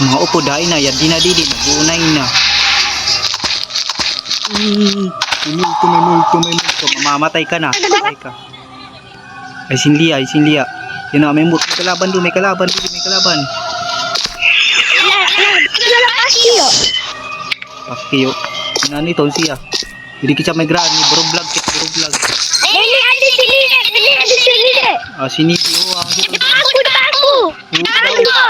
Mga upo dahil na, yan di na didi, nabunay na. May multo. Mamamatay ka na. Patay ka. Ay sinlia. Yan na, may multo. May kalaban doon, may kalaban. Pakiyo. Nani to siya. Jadi kita may gran ni bro vlog. Ini ada sini. Ah sini dia orang tu. Aku. Jaga.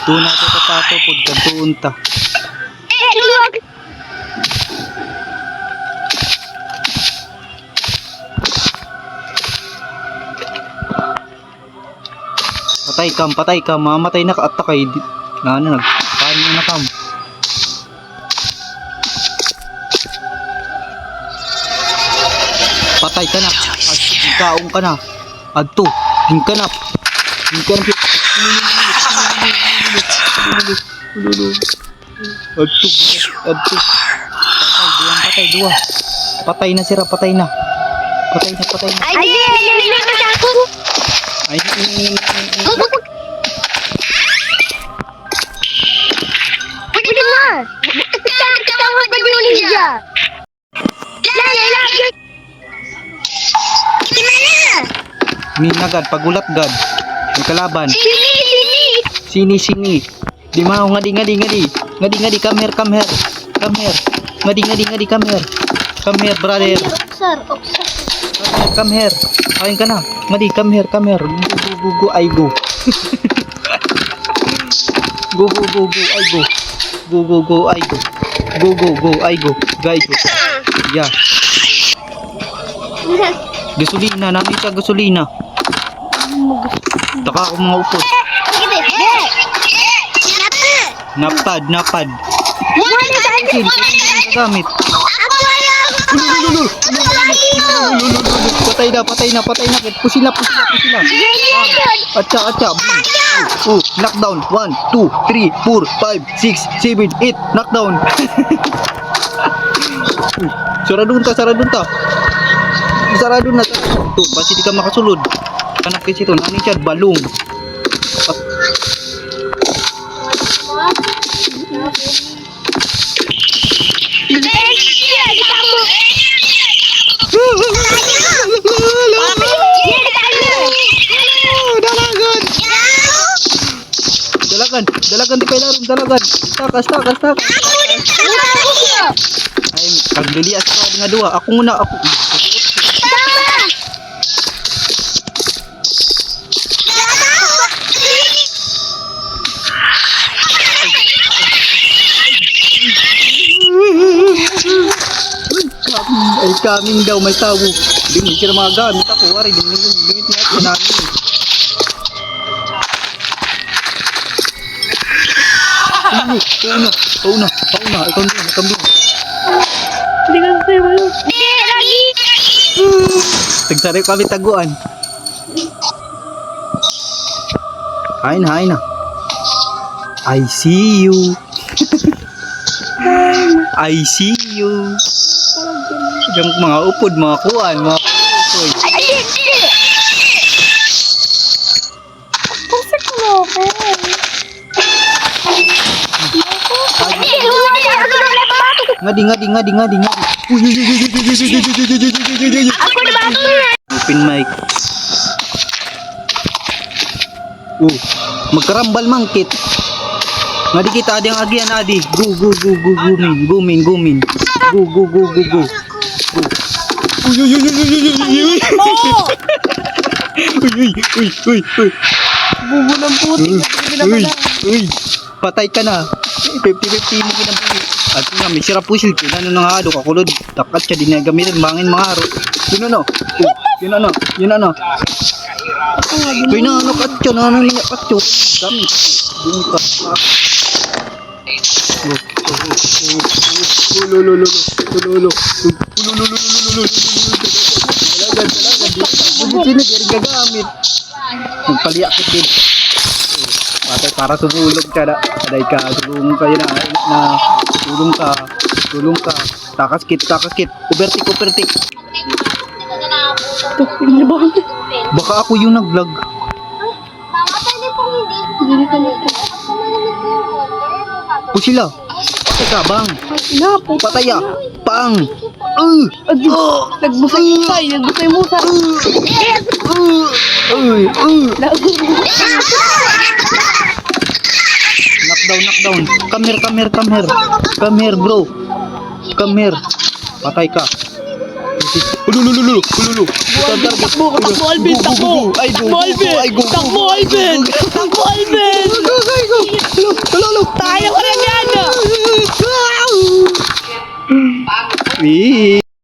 Tuna to tato pud kadtuon ta. Luwag. Patay ka, mamatay na ka atakay. Paano na kam? Patay ka na. Kaong ka na. Adto, hingkanap. Adto. Patay dua. Patay na sira, patay na. Ay, aku. Ay, Benar. Kita peduli dia. Lagi. Gimana? minagad, pagulat gad. May kalaban. Sini. Sini. Di mau ngadi, come here. Ngadi, come here. Come here, brother. Oksar. Come here. Ayun ka na. Ngadi, come here. Go, I go. Go, I go. Go, I go. Go, I go. Yeah. Gasolina, namin sa gasolina. Taka ako mga upos. Napad. Gamit. Patay na. Pusila. Atcha. Knockdown. 1, 2, 3, 4, 5, 6, 7, 8. Knockdown. Saradun ta. Sarado na. Tuh, pasti di ka makasulod. Kanak ke situ, nani siya balung. Dalagan di pailarum, dalagan. Takas. Ay, kaglias ka nga dua. Ako muna. Ay coming daw, may tawo. Hindi sila mga gamit ako. Wari, gamit natin namin. Pauna. Ikaw din. Hindi ka sa'yo malo. Lagi. Tagsari kami taguan. Hain na. I see you. Yung mga upod, mga kuwan, mga upoy. Ngadi. Aku udah bangun. Open mic. Magkarambal mangkit. Ngadi kita ada yang agian adi. Gumin. Go. Uy. Bubo ng puti. Uy. Patay ka na. 50-50 mo ginabili. At nga, may sira pusil. Yun nga ado. Kakulod. Takat siya. Di na gamitin. Bangin mga aro. Yun ano. Uy na ano katyo. Gamit. Doon ka. Lolo. Posisyon na di gagamit. Nagpaliakit din. Patay para sumulog ka na. Aday ka, tulong kayo na. Tulong ka. Takas kit. Ubertik. Ito, hindi ba? Baka ako yung nag-vlog. Hindi ka na ito. O sila. Patay ka, bang. Patay ah. Pang. Nagbusay-musay mo sa... Knockdown. Come here, bro. Come here. Patay ka. Ululu. Takbo, Alvin, takbo! Ay, go. Takbo, Alvin! Tayo ka na yan! Wee.